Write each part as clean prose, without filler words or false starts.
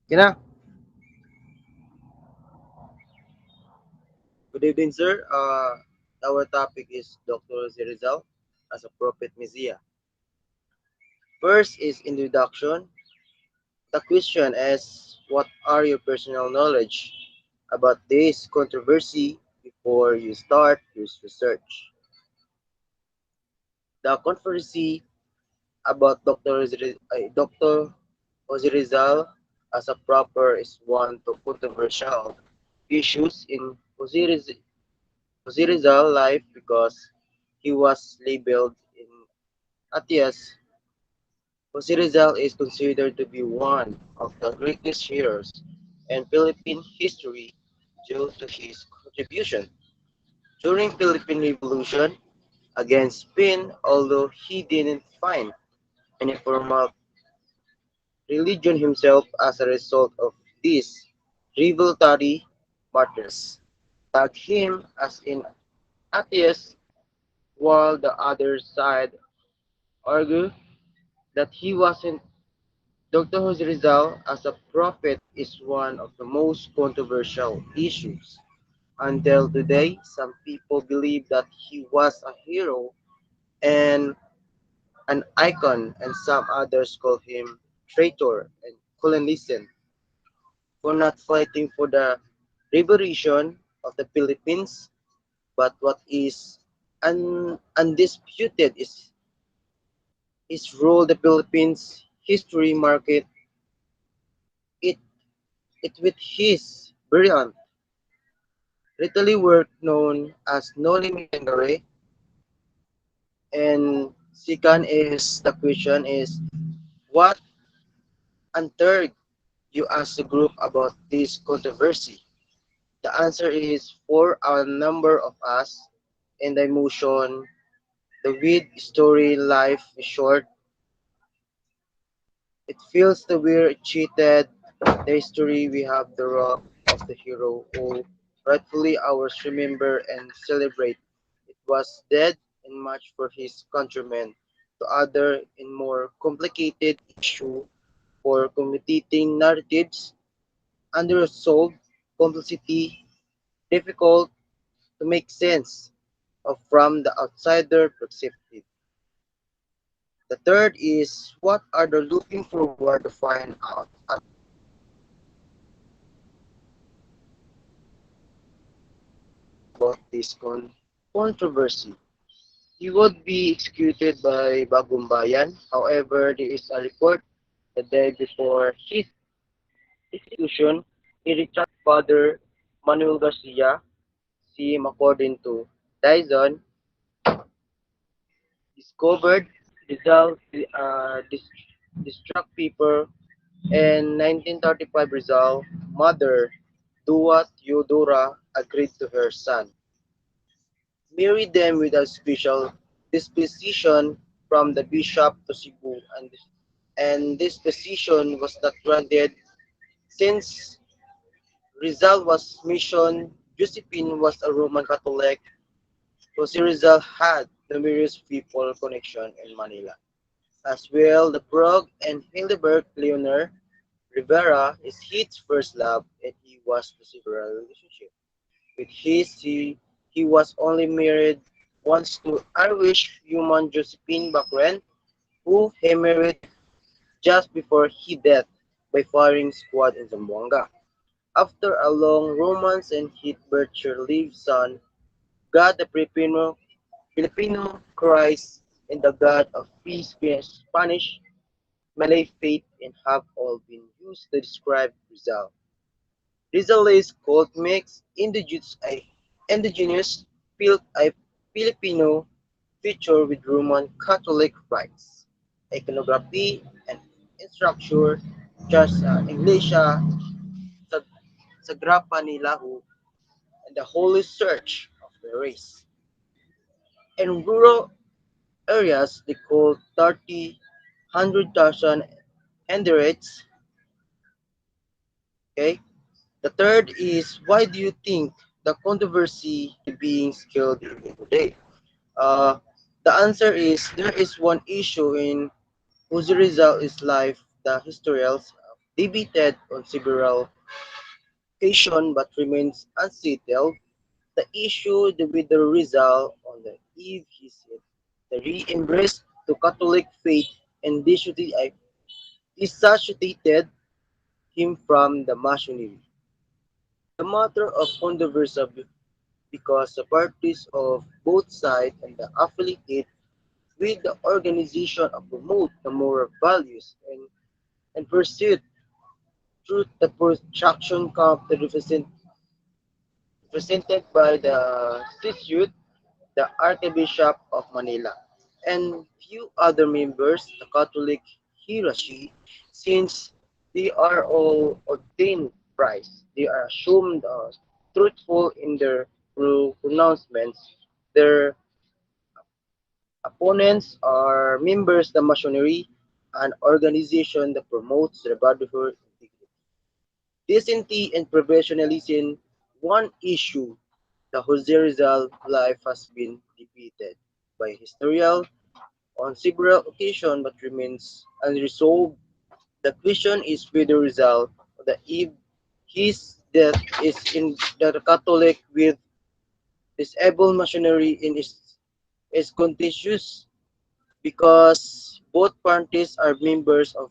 Kina, good evening, sir. Our topic is Dr. Rizal as a prophet Messiah. First is introduction. The question is, what are your personal knowledge about this controversy before you start your research? The controversy about Dr. Rizal as a prophet is one of controversial issues in Rizal's life because he was labeled in atheist. Rizal is considered to be one of the greatest heroes in Philippine history due to his contribution during Philippine Revolution against Spain, although he didn't find any formal religion himself as a result of these revolutionary martyrs. Tag him as an atheist, while the other side argue that he wasn't. Dr. Jose Rizal as a prophet is one of the most controversial issues. Until today, some people believe that he was a hero and an icon, and some others call him traitor and colonization for not fighting for the liberation of the Philippines. But what is undisputed is his role the Philippines history market it it with his brilliant literary work known as No Limit Tengare. And second is the question is what untered you as a group about this controversy? The answer is for a number of us in the emotion, the weird story life is short. It feels that we're cheated. The history we have the rock of the hero who rightfully ours remember and celebrate. It was dead and much for his countrymen. To other in more complicated issue for competing narratives, unresolved complexity, difficult to make sense of from the outsider perspective. The third is what are they looking forward to find out about this controversy. He would be executed by Bagumbayan. However, there is a report the day before his execution, he reached Father Manuel Garcia, see him according to Dyson, discovered Rizal distract people in 1935 Rizal mother Dua Theodora agreed to her son. Married them with a special disposition from the bishop to Cebu and this decision was not granted since Rizal was mission Josephine was a Roman Catholic. Jose Rizal had numerous people connection in Manila. As well, the Prague and Heidelberg Leonor Rivera is his first love and he was to several relationship. With he was only married once to Irish woman Josephine Bacren, who he married just before he died by firing squad in Zamboanga. After a long romance and his birth-lived son, God the Filipino Christ and the God of peace, Spanish, Malay faith, and have all been used to describe Rizal. Rizal is called mix indigenous a Filipino feature with Roman Catholic rites, iconography, and structure, just Iglesia Sagrada ni Lahu, and the Holy Church of the race. In rural areas, they call 100,000 Hendrits. Okay. The third is why do you think the controversy being skilled today? Uh, the answer is there is one issue in whose result is life, the historians. debated on several occasions but remains unsettled. The issue with the Rizal on the eve he said the re-embrace to Catholic faith and dissociated him from the Masonry. The matter of controversy because the parties of both sides and the affiliated with the organization of promote the moral values and pursuit through the protraction camp that represented by the Institute, the Archbishop of Manila, and few other members, the Catholic hierarchy, since they are all ordained priests. They are assumed truthful in their pronouncements. Their opponents are members of the Masonry, an organization that promotes the brotherhood, integrity, decency, and professionalism. One issue the Jose Rizal life has been debated by historians on several occasions but remains unresolved. The question is whether Rizal, the if his death is in the Catholic with disabled machinery is contentious because both parties are members of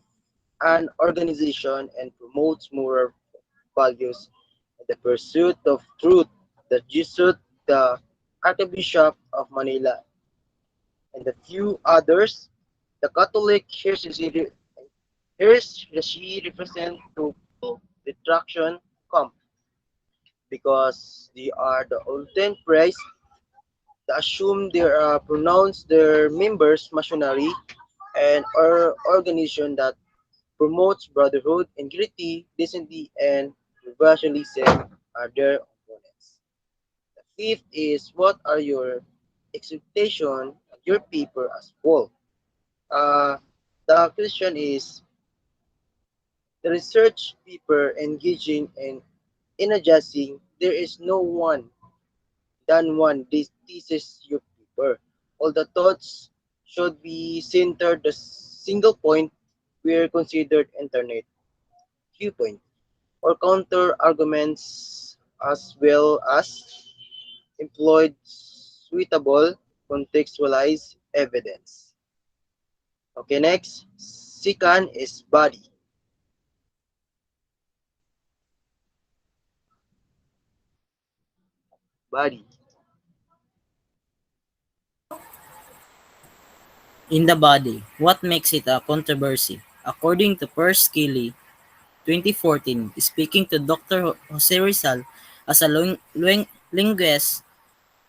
an organization and promotes moral values and the pursuit of truth. The Jesuit, the Archbishop of Manila, and a few others, the Catholic heresy represent to detraction camp because they are the ultimate praise. They assume they are pronounced their members missionary and or organization that promotes brotherhood, integrity, decency, and professionalism are their opponents. The fifth is what are your expectations of your paper as whole? Uh, the question is the research paper engaging in adjusting. There is no one than one this thesis your paper. All the thoughts should be centered the single point were considered internet viewpoint or counter arguments as well as employed suitable contextualized evidence. Okay, next. Second is body. Body. In the body, what makes it a controversy? According to Percy Kelly, 2014, speaking to Dr. Jose Rizal as a linguist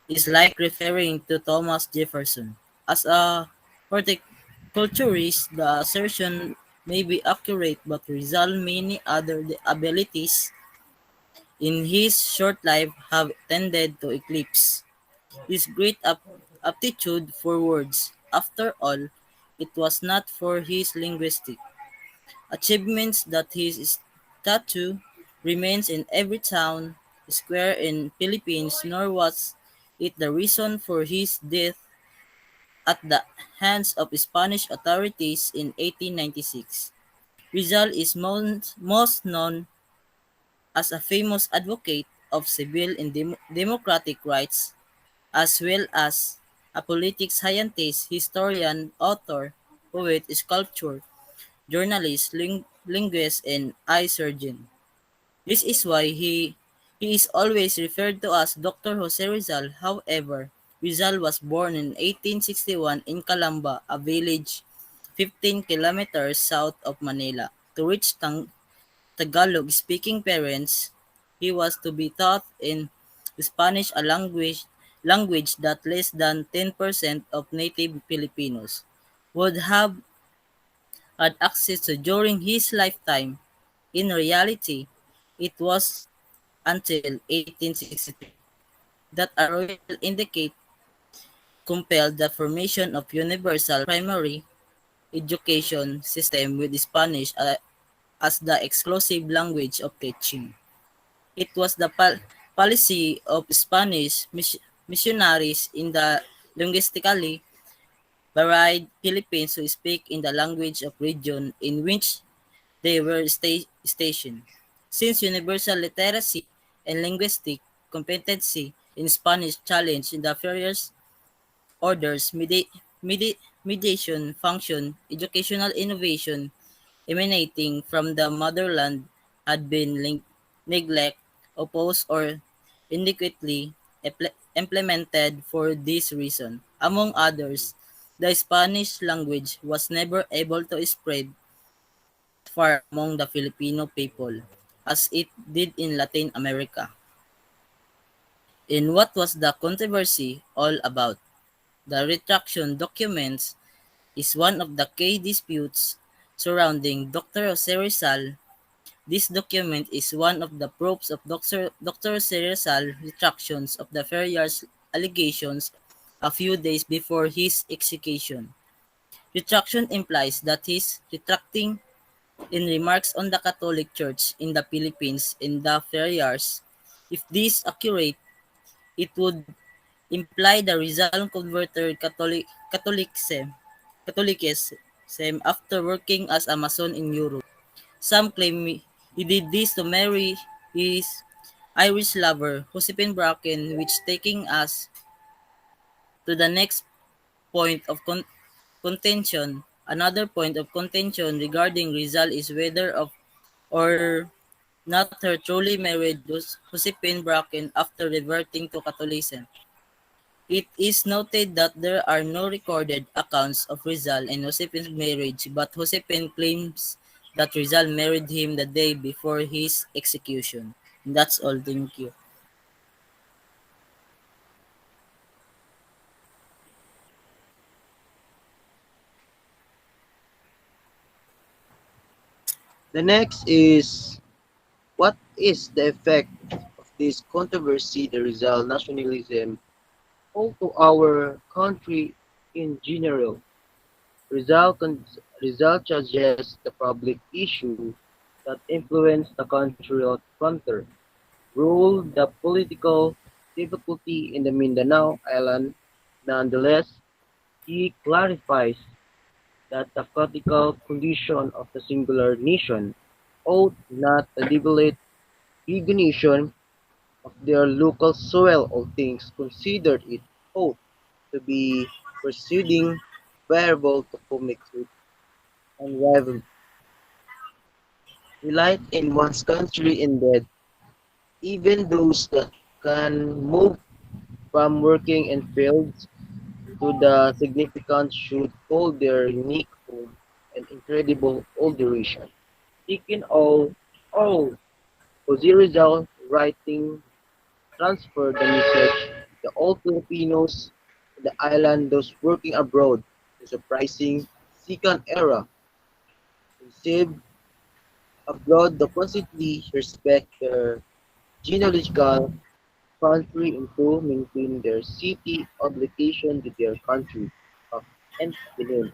is like referring to Thomas Jefferson. As a horticulturist, the assertion may be accurate, but Rizal many other abilities in his short life have tended to eclipse his great aptitude for words. After all, it was not for his linguistic achievements that his statue remains in every town, square in Philippines, nor was it the reason for his death at the hands of Spanish authorities in 1896. Rizal is most known as a famous advocate of civil and democratic rights, as well as a political scientist, historian, author, poet, sculptor, journalist, linguist, and eye surgeon. This is why he is always referred to as Dr. Jose Rizal. However, Rizal was born in 1861 in Calamba, a village 15 kilometers south of Manila. To reach Tagalog-speaking parents, he was to be taught in Spanish, a language that less than 10% of native Filipinos would have had access to during his lifetime. In reality, it was until 1863 that a royal edict compelled the formation of universal primary education system with Spanish as the exclusive language of teaching. It was the policy of Spanish missionaries in the linguistically varied Philippines who speak in the language of region in which they were stationed. Since universal literacy and linguistic competency in Spanish challenged in the various orders, mediation function, educational innovation emanating from the motherland had been neglect, opposed, or inadequately implemented for this reason. Among others, the Spanish language was never able to spread far among the Filipino people as it did in Latin America. In what was the controversy all about? The retraction documents is one of the key disputes surrounding Dr. Jose Rizal. This document is one of the proofs of Dr. Jose Rizal's retractions of the Ferriar's allegations a few days before his execution. Retraction implies that he is retracting in remarks on the Catholic Church in the Philippines in the Ferriars. If this accurate, it would imply the Rizal converted Catholicism after working as a Mason in Europe. Some claim he did this to marry his Irish lover, Josephine Bracken, which taking us to the next point of contention. Another point of contention regarding Rizal is whether of or not her truly married Josephine Bracken after reverting to Catholicism. It is noted that there are no recorded accounts of Rizal and Josephine's marriage, but Josephine claims that Rizal married him the day before his execution. That's all. Thank you. The next is, what is the effect of this controversy, the Rizal nationalism, to our country in general? Rizal suggests the public issue that influenced the cultural frontier, ruled the political difficulty in the Mindanao Island. Nonetheless, he clarifies that the critical condition of the singular nation ought not alleviate recognition of their local soil or things considered it ought to be proceeding viable to communicate and rival relied in one's country indeed, even those that can move from working in fields to the significant should hold their unique home and incredible alteration. Taking all Jose Rizal writing transferred the message to all Filipinos in the island, those working abroad, the surprising second era received abroad the constantly respect their genealogical country and to maintain their city obligation to their country of nth beginning,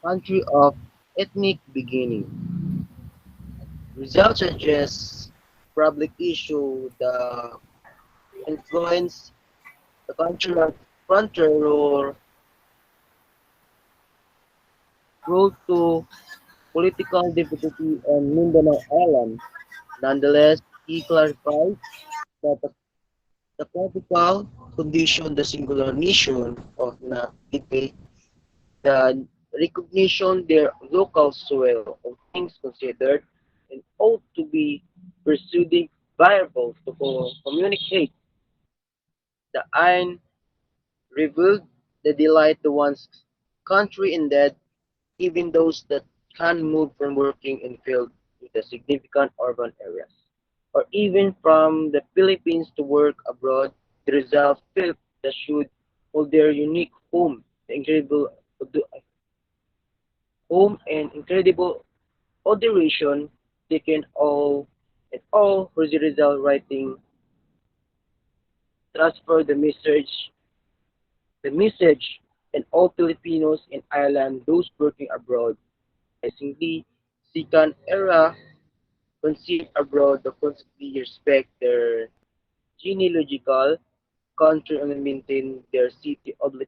country of ethnic beginning. Results suggest public issue the influence the cultural frontier role to political difficulty on Mindanao Island. Nonetheless, he clarified that the political condition, the singular nation of na debate, the recognition their local soil of things considered and ought to be pursuing viable to communicate the iron revealed the delight to one's country in that even those that can move from working in field to the significant urban areas, or even from the Philippines to work abroad, the result felt that should hold their unique home, the incredible home and incredible adoration taken all and all Rizal writing transfer the message and all Filipinos in Ireland, those working abroad, increasingly second era conceived abroad to constantly respect their genealogical country and maintain their city obligation